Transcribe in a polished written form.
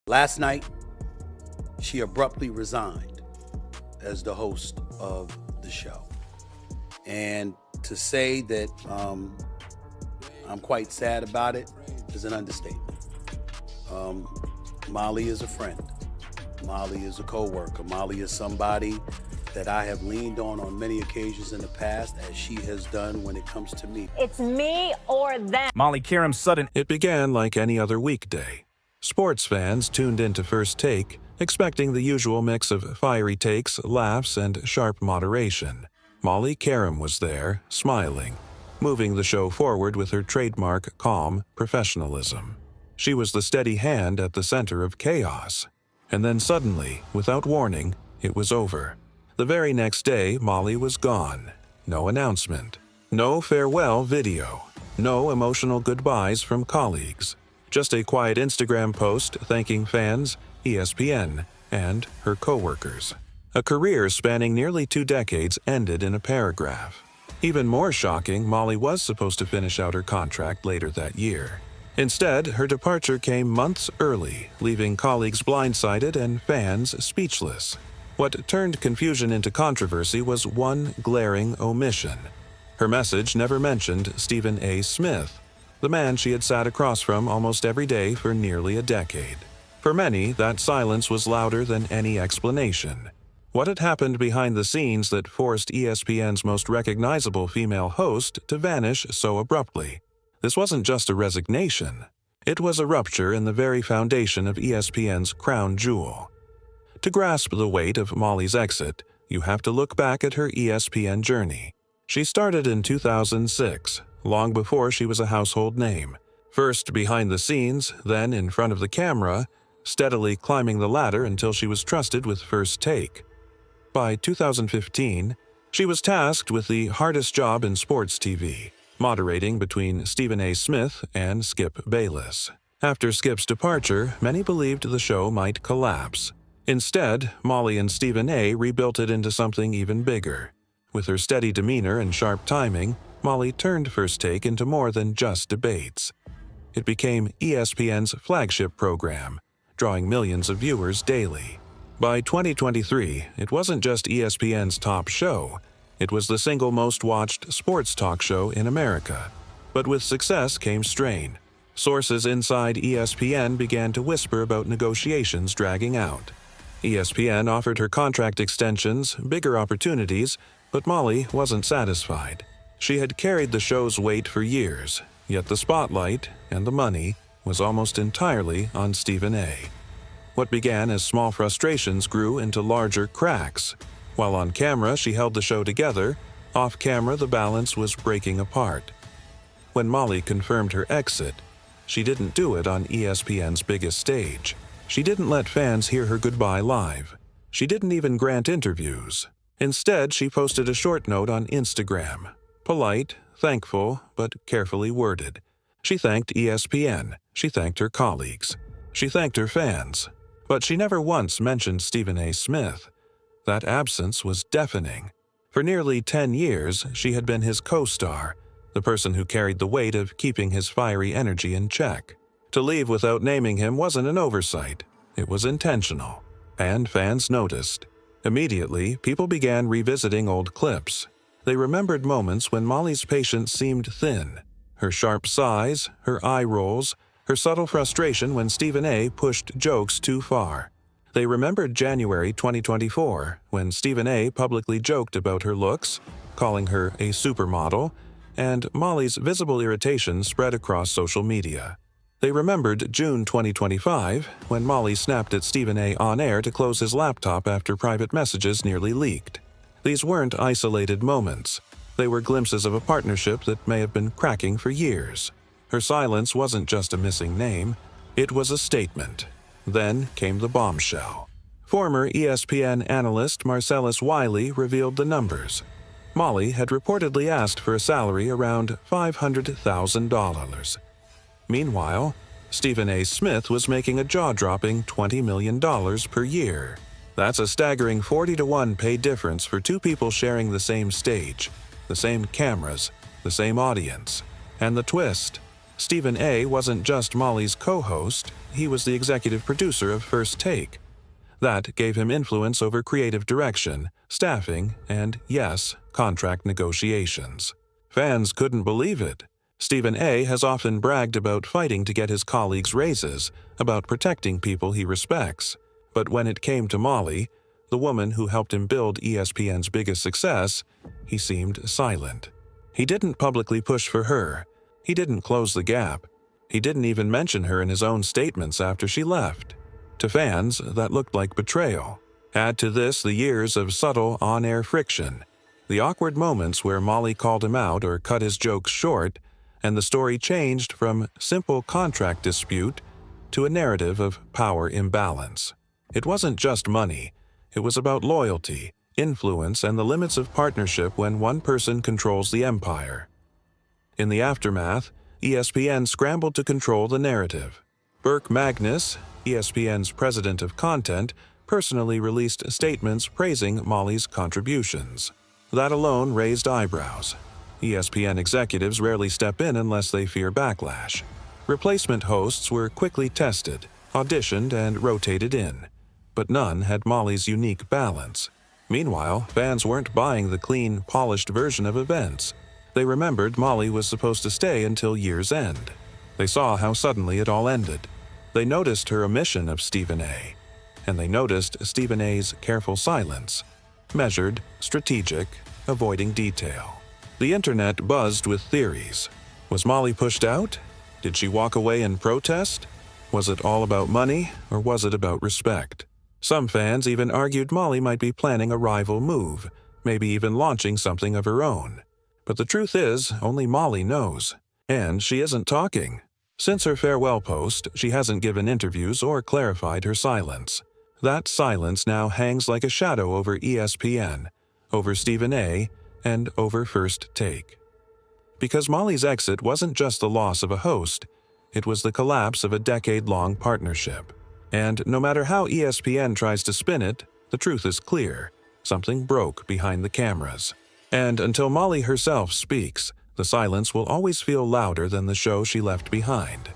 Last night, she abruptly resigned as the host of the show. And to say that I'm quite sad about it is an understatement. Molly is a friend. Molly is a co-worker. Molly is somebody that I have leaned on many occasions in the past, as she has done when it comes to me. It's me or them. Molly Qerim's sudden... It began like any other weekday. Sports fans tuned into First Take, expecting the usual mix of fiery takes, laughs, and sharp moderation. Molly Qerim was there, smiling, moving the show forward with her trademark calm professionalism. She was the steady hand at the center of chaos. And then suddenly, without warning, it was over. The very next day, Molly was gone. No announcement. No farewell video. No emotional goodbyes from colleagues. Just a quiet Instagram post thanking fans, ESPN, and her coworkers. A career spanning nearly 2 decades ended in a paragraph. Even more shocking, Molly was supposed to finish out her contract later that year. Instead, her departure came months early, leaving colleagues blindsided and fans speechless. What turned confusion into controversy was one glaring omission. Her message never mentioned Stephen A. Smith, the man she had sat across from almost every day for nearly a decade. For many, that silence was louder than any explanation. What had happened behind the scenes that forced ESPN's most recognizable female host to vanish so abruptly? This wasn't just a resignation. It was a rupture in the very foundation of ESPN's crown jewel. To grasp the weight of Molly's exit, you have to look back at her ESPN journey. She started in 2006, long before she was a household name. First behind the scenes, then in front of the camera, steadily climbing the ladder until she was trusted with First Take. By 2015, she was tasked with the hardest job in sports TV, moderating between Stephen A. Smith and Skip Bayless. After Skip's departure, many believed the show might collapse. Instead, Molly and Stephen A. rebuilt it into something even bigger. With her steady demeanor and sharp timing, Molly turned First Take into more than just debates. It became ESPN's flagship program, drawing millions of viewers daily. By 2023, it wasn't just ESPN's top show. It was the single most watched sports talk show in America. But with success came strain. Sources inside ESPN began to whisper about negotiations dragging out. ESPN offered her contract extensions, bigger opportunities, but Molly wasn't satisfied. She had carried the show's weight for years, yet the spotlight, and the money, was almost entirely on Stephen A. What began as small frustrations grew into larger cracks. While on camera she held the show together, off camera the balance was breaking apart. When Molly confirmed her exit, she didn't do it on ESPN's biggest stage. She didn't let fans hear her goodbye live. She didn't even grant interviews. Instead, she posted a short note on Instagram. Polite, thankful, but carefully worded. She thanked ESPN. She thanked her colleagues. She thanked her fans. But she never once mentioned Stephen A. Smith. That absence was deafening. For nearly 10 years, she had been his co-star, the person who carried the weight of keeping his fiery energy in check. To leave without naming him wasn't an oversight. It was intentional. And fans noticed. Immediately, people began revisiting old clips. They remembered moments when Molly's patience seemed thin. Her sharp sighs, her eye rolls, her subtle frustration when Stephen A. pushed jokes too far. They remembered January 2024, when Stephen A. publicly joked about her looks, calling her a supermodel, and Molly's visible irritation spread across social media. They remembered June 2025, when Molly snapped at Stephen A. on air to close his laptop after private messages nearly leaked. These weren't isolated moments. They were glimpses of a partnership that may have been cracking for years. Her silence wasn't just a missing name, it was a statement. Then came the bombshell. Former ESPN analyst Marcellus Wiley revealed the numbers. Molly had reportedly asked for a salary around $500,000. Meanwhile, Stephen A. Smith was making a jaw-dropping $20 million per year. That's a staggering 40-to-1 pay difference for two people sharing the same stage, the same cameras, the same audience. And the twist, Stephen A. wasn't just Molly's co-host, he was the executive producer of First Take. That gave him influence over creative direction, staffing, and, yes, contract negotiations. Fans couldn't believe it. Stephen A. has often bragged about fighting to get his colleagues raises, about protecting people he respects. But when it came to Molly, the woman who helped him build ESPN's biggest success, he seemed silent. He didn't publicly push for her. He didn't close the gap. He didn't even mention her in his own statements after she left. To fans, that looked like betrayal. Add to this the years of subtle on-air friction, the awkward moments where Molly called him out or cut his jokes short, and the story changed from simple contract dispute to a narrative of power imbalance. It wasn't just money. It was about loyalty, influence, and the limits of partnership when one person controls the empire. In the aftermath, ESPN scrambled to control the narrative. Burke Magnus, ESPN's president of content, personally released statements praising Molly's contributions. That alone raised eyebrows. ESPN executives rarely step in unless they fear backlash. Replacement hosts were quickly tested, auditioned, and rotated in. But none had Molly's unique balance. Meanwhile, fans weren't buying the clean, polished version of events. They remembered Molly was supposed to stay until year's end. They saw how suddenly it all ended. They noticed her omission of Stephen A. And they noticed Stephen A.'s careful silence. Measured, strategic, avoiding detail. The internet buzzed with theories. Was Molly pushed out? Did she walk away in protest? Was it all about money, or was it about respect? Some fans even argued Molly might be planning a rival move, maybe even launching something of her own. But the truth is, only Molly knows. And she isn't talking. Since her farewell post, she hasn't given interviews or clarified her silence. That silence now hangs like a shadow over ESPN, over Stephen A., and over First Take. Because Molly's exit wasn't just the loss of a host, it was the collapse of a decade-long partnership. And no matter how ESPN tries to spin it, the truth is clear. Something broke behind the cameras. And until Molly herself speaks, the silence will always feel louder than the show she left behind.